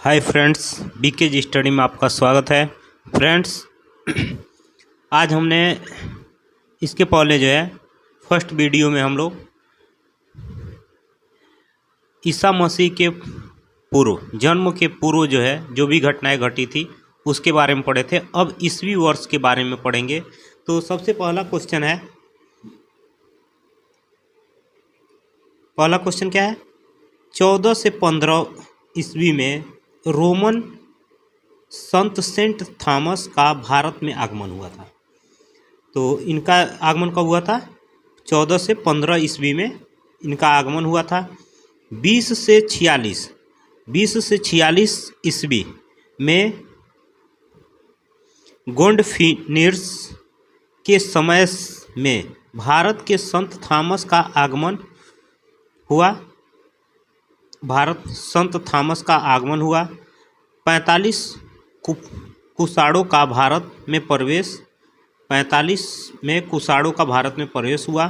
Hi friends, बीकेज study में आपका स्वागत है। फ्रेंड्स, आज हमने इसके पहले जो है फर्स्ट वीडियो में हम लोग ईसा मसीह के पूर्व, जन्म के पूर्व जो है जो भी घटनाएं घटी थी उसके बारे में पढ़े थे। अब ईसवी वर्ष के बारे में पढ़ेंगे। तो सबसे पहला क्वेश्चन क्या है? 14 से 15 ईस्वी में रोमन संत सेंट थॉमस का भारत में आगमन हुआ था। तो इनका आगमन कब हुआ था? 14 से 15 ईस्वी में इनका आगमन हुआ था। 20 से 46 ईस्वी में गोल्डफिनियर्स के समय में भारत के संत थॉमस का आगमन हुआ। 45 कुषाणों का भारत में प्रवेश 45 में कुषाणों का भारत में प्रवेश हुआ।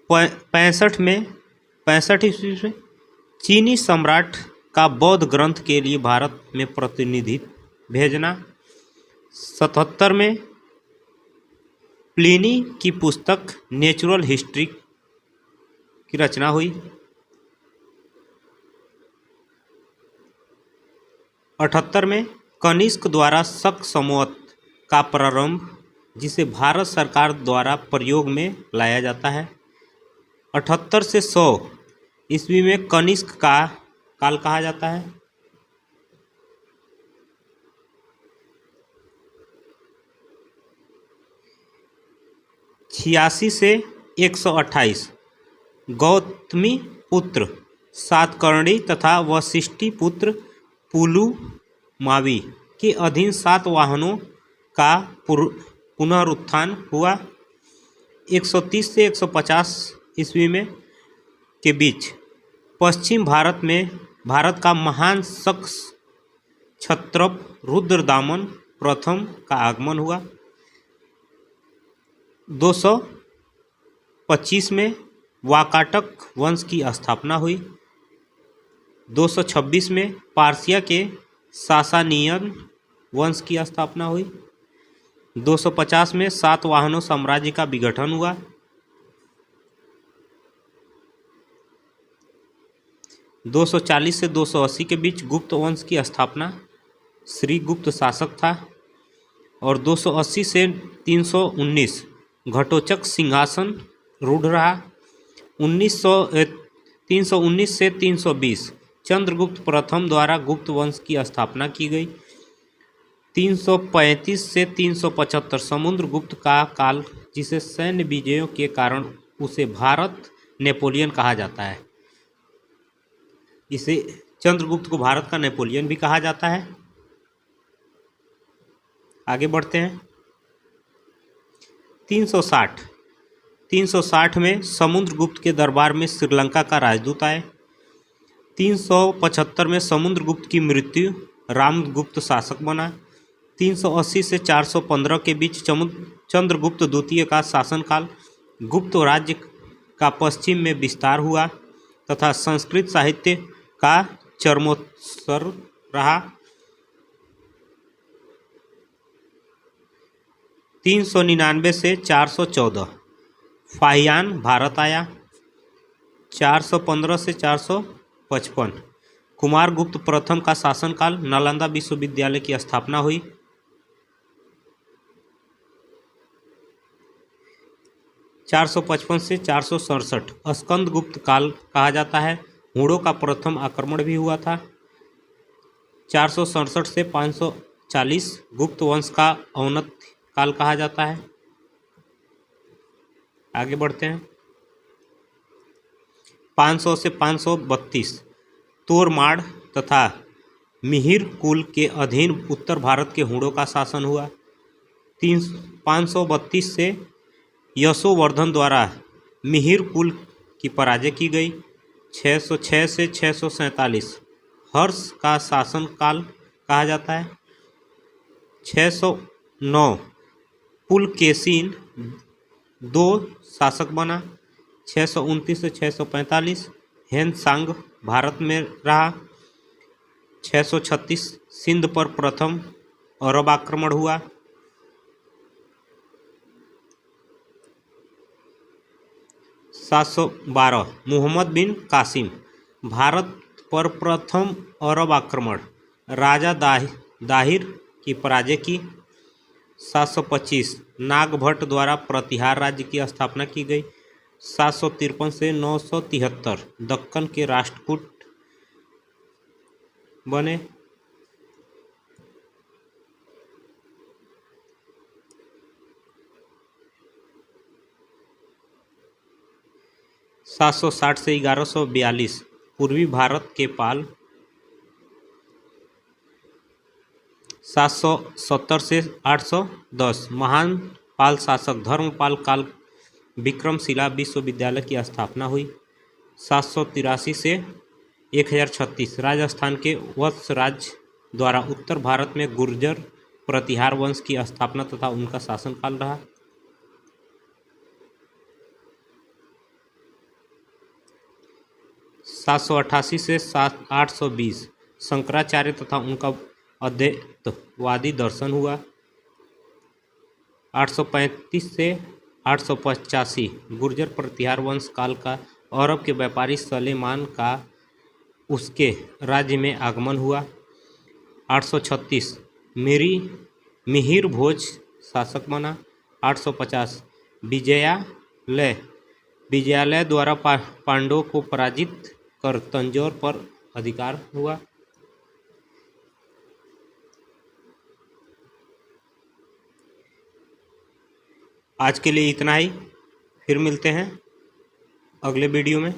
65 ईस्वी में चीनी सम्राट का बौद्ध ग्रंथ के लिए भारत में प्रतिनिधि भेजना। 77 में प्लिनी की पुस्तक नेचुरल हिस्ट्री की रचना हुई। 78 में कनिष्क द्वारा शक संवत का प्रारंभ, जिसे भारत सरकार द्वारा प्रयोग में लाया जाता है। 78 से 100 ईस्वी में कनिष्क का काल कहा जाता है। 86 से 128 गौतमी पुत्र सातकर्णी तथा वशिष्ठी पुत्र पुलुमावी के अधीन सातवाहनों का पुनरुत्थान हुआ। 130 से 150 ईस्वी में के बीच पश्चिम भारत का महान शख्स क्षत्रप रुद्रदामन प्रथम का आगमन हुआ। 225 में वाकाटक वंश की स्थापना हुई। 226 में पार्सिया के सासानियन वंश की स्थापना हुई। 250 में सातवाहनों साम्राज्य का विघटन हुआ। 240 से 280 के बीच गुप्त वंश की स्थापना, श्रीगुप्त शासक था। और 280 से 319 घटोत्कच सिंहासन रूढ़ रहा। 319 से 320 चंद्रगुप्त प्रथम द्वारा गुप्त वंश की स्थापना की गई। 335 से 375 समुद्रगुप्त का काल, जिसे सैन्य विजयों के कारण उसे भारत नेपोलियन कहा जाता है। इसे चंद्रगुप्त को भारत का नेपोलियन भी कहा जाता है। आगे बढ़ते हैं। 360 में समुद्रगुप्त के दरबार में श्रीलंका का राजदूत आए। 375 में समुद्रगुप्त की मृत्यु, रामगुप्त शासक बना। 380 से 415 के बीच चंद्रगुप्त द्वितीय का शासनकाल, गुप्त राज्य का पश्चिम में विस्तार हुआ तथा संस्कृत साहित्य का चरमोत्कर्ष रहा। 399 से 414 फाहियान भारत आया। 415 से 455 कुमारगुप्त प्रथम का शासनकाल, नालंदा विश्वविद्यालय की स्थापना हुई। 455 से 467 स्कंदगुप्त काल कहा जाता है। हुणों का प्रथम आक्रमण भी हुआ था। 467 से 540 गुप्त वंश का अवनत काल कहा जाता है। आगे बढ़ते हैं। 500 से 532 तोरमाड़ तथा मिहिर कुल के अधीन उत्तर भारत के हुणों का शासन हुआ। 532 से यशोवर्धन द्वारा मिहिर कुल की पराजय की गई। 606 से 647 हर्ष का शासन काल कहा जाता है। 609 पुलकेशिन 2 शासक बना। 629 से 645 हेनसांग भारत में रहा। 636 सिंध पर प्रथम अरब आक्रमण हुआ। 712 मोहम्मद बिन कासिम भारत पर प्रथम अरब आक्रमण, राजा दाहिर की पराजय की। 725 नागभट्ट द्वारा प्रतिहार राज्य की स्थापना की गई। 753 से 973 दक्कन के राष्ट्रकूट बने। 760 से 1142 पूर्वी भारत के पाल। 770 से 810 महान पाल शासक धर्मपाल काल विक्रमशिला विश्वविद्यालय की स्थापना हुई। 783 से 1036 राजस्थान के वत्स राज द्वारा उत्तर भारत में गुर्जर प्रतिहार वंश की स्थापना तथा उनका शासनकाल रहा। 788 से 820 शंकराचार्य तथा उनका अद्वैतवादी दर्शन हुआ। 835 से 885 गुर्जर प्रतिहार वंश काल का अरब के व्यापारी सलेमान का उसके राज्य में आगमन हुआ। 836 मिहिर भोज शासक बना। 850 विजयालय द्वारा पांडवों को पराजित कर तंजौर पर अधिकार हुआ। आज के लिए इतना ही, फिर मिलते हैं अगले वीडियो में।